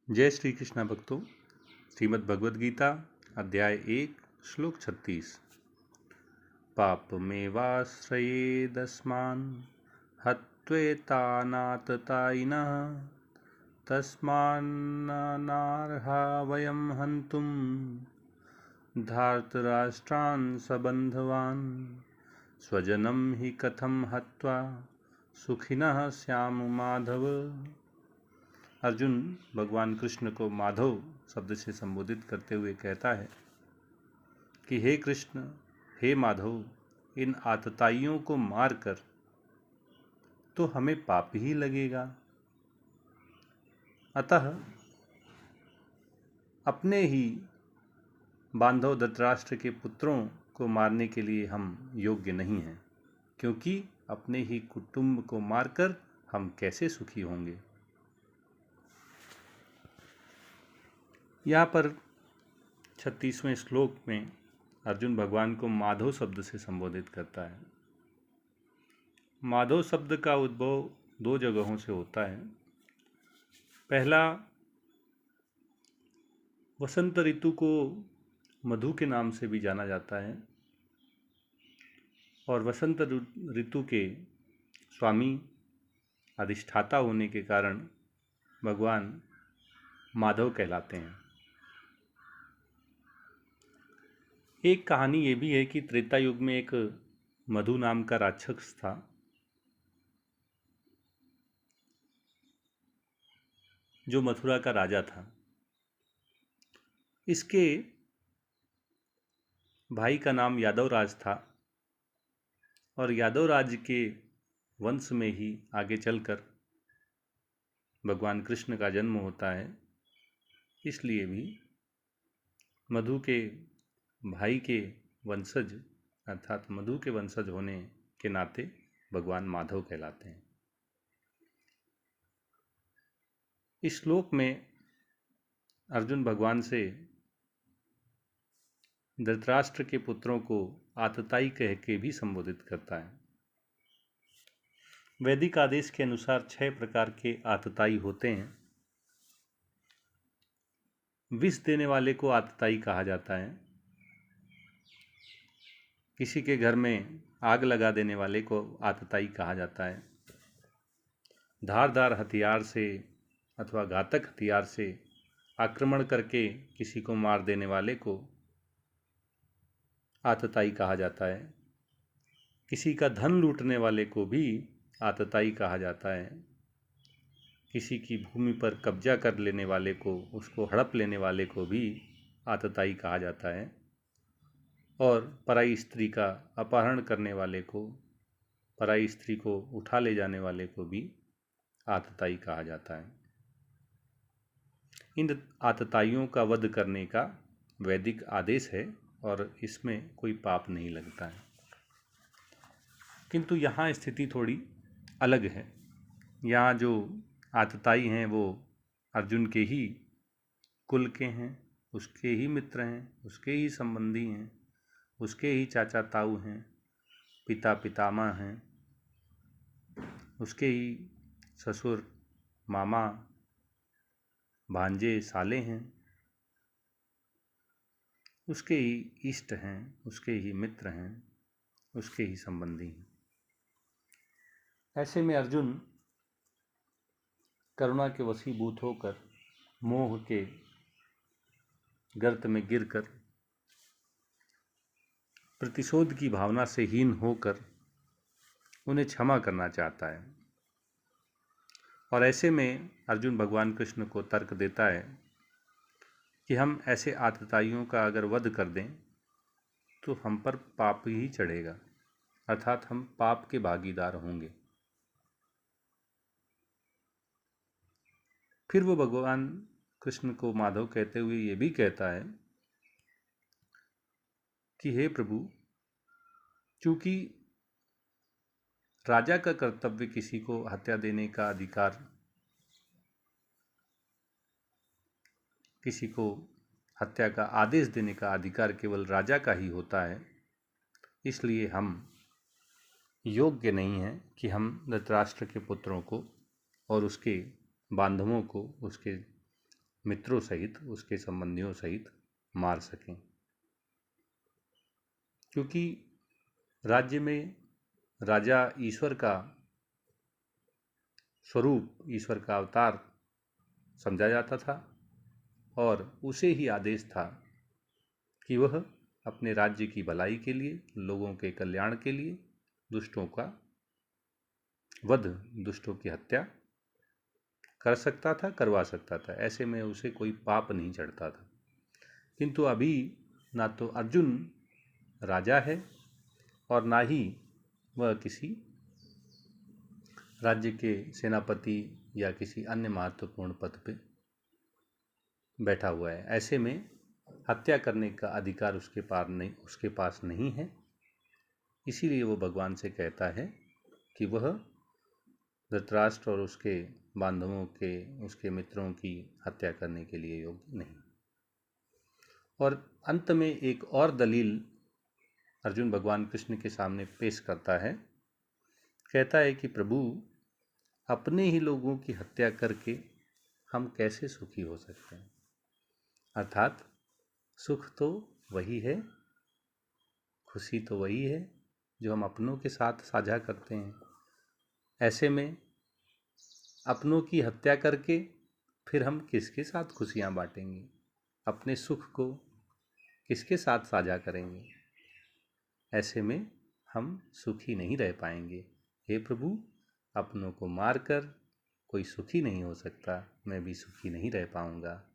जय श्री कृष्ण भक्तों। श्रीमद् भगवद गीता अध्याय 1 श्लोक 36। पापमेवाश्रयेदस्मान् हत्वेतानाततायिनः तस्मान्नार्हा वयं हन्तुं धार्तराष्ट्रान् सबन्धवान् स्वजनं हि कथं हत्वा सुखिनः स्याम माधव। अर्जुन भगवान कृष्ण को माधव शब्द से संबोधित करते हुए कहता है कि हे कृष्ण, हे माधव, इन आतताइयों को मारकर तो हमें पाप ही लगेगा। अतः अपने ही बांधव धृतराष्ट्र के पुत्रों को मारने के लिए हम योग्य नहीं हैं, क्योंकि अपने ही कुटुंब को मारकर हम कैसे सुखी होंगे। यहाँ पर 36वें श्लोक में अर्जुन भगवान को माधव शब्द से संबोधित करता है। माधव शब्द का उद्भव दो जगहों से होता है। पहला, वसंत ऋतु को मधु के नाम से भी जाना जाता है और वसंत ऋतु के स्वामी अधिष्ठाता होने के कारण भगवान माधव कहलाते हैं। एक कहानी ये भी है कि त्रेता युग में एक मधु नाम का राक्षस था। जो मथुरा का राजा था। इसके भाई का नाम यादवराज था और यादवराज के वंश में ही आगे चलकर भगवान कृष्ण का जन्म होता है। इसलिए भी मधु के भाई के वंशज अर्थात मधु के वंशज होने के नाते भगवान माधव कहलाते हैं। इस श्लोक में अर्जुन भगवान से धृतराष्ट्र के पुत्रों को आतताई कह के भी संबोधित करता है। वैदिक आदेश के अनुसार 6 प्रकार के आतताई होते हैं। विष देने वाले को आतताई कहा जाता है। किसी के घर में आग लगा देने वाले को आतताई कहा जाता है। धारदार हथियार से अथवा घातक हथियार से आक्रमण करके किसी को मार देने वाले को आतताई कहा जाता है। किसी का धन लूटने वाले को भी आतताई कहा जाता है। किसी की भूमि पर कब्जा कर लेने वाले को, उसको हड़प लेने वाले को भी आतताई कहा जाता है। और पराई स्त्री का अपहरण करने वाले को, पराई स्त्री को उठा ले जाने वाले को भी आतताई कहा जाता है। इन आतताइयों का वध करने का वैदिक आदेश है और इसमें कोई पाप नहीं लगता है। किंतु यहाँ स्थिति थोड़ी अलग है। यहाँ जो आतताई हैं वो अर्जुन के ही कुल के हैं, उसके ही मित्र हैं, उसके ही संबंधी हैं, उसके ही चाचा ताऊ हैं, पिता पितामह हैं, उसके ही ससुर मामा भांजे साले हैं, उसके ही इष्ट हैं, उसके ही मित्र हैं, उसके ही संबंधी हैं। ऐसे में अर्जुन करुणा के वशीभूत होकर मोह के गर्त में गिरकर प्रतिशोध की भावना से हीन होकर उन्हें क्षमा करना चाहता है। और ऐसे में अर्जुन भगवान कृष्ण को तर्क देता है कि हम ऐसे आतताइयों का अगर वध कर दें तो हम पर पाप ही चढ़ेगा, अर्थात हम पाप के भागीदार होंगे। फिर वो भगवान कृष्ण को माधव कहते हुए ये भी कहता है कि हे प्रभु, चूंकि राजा का कर्तव्य किसी को हत्या देने का अधिकार, किसी को हत्या का आदेश देने का अधिकार केवल राजा का ही होता है, इसलिए हम योग्य नहीं हैं कि हम धृतराष्ट्र के पुत्रों को और उसके बांधवों को, उसके मित्रों सहित, उसके संबंधियों सहित मार सकें। क्योंकि राज्य में राजा ईश्वर का स्वरूप, ईश्वर का अवतार समझा जाता था और उसे ही आदेश था कि वह अपने राज्य की भलाई के लिए, लोगों के कल्याण के लिए दुष्टों का वध, दुष्टों की हत्या कर सकता था, करवा सकता था। ऐसे में उसे कोई पाप नहीं चढ़ता था। किंतु अभी ना तो अर्जुन राजा है और ना ही वह किसी राज्य के सेनापति या किसी अन्य महत्वपूर्ण पद पे बैठा हुआ है। ऐसे में हत्या करने का अधिकार उसके पास नहीं है। इसीलिए वो भगवान से कहता है कि वह धृतराष्ट्र और उसके बांधवों के, उसके मित्रों की हत्या करने के लिए योग्य नहीं। और अंत में एक और दलील अर्जुन भगवान कृष्ण के सामने पेश करता है। कहता है कि प्रभु, अपने ही लोगों की हत्या करके हम कैसे सुखी हो सकते हैं। अर्थात सुख तो वही है, खुशी तो वही है जो हम अपनों के साथ साझा करते हैं। ऐसे में अपनों की हत्या करके फिर हम किसके साथ खुशियां बांटेंगे, अपने सुख को किसके साथ साझा करेंगे। ऐसे में हम सुखी नहीं रह पाएंगे। हे प्रभु, अपनों को मारकर कोई सुखी नहीं हो सकता, मैं भी सुखी नहीं रह पाऊंगा।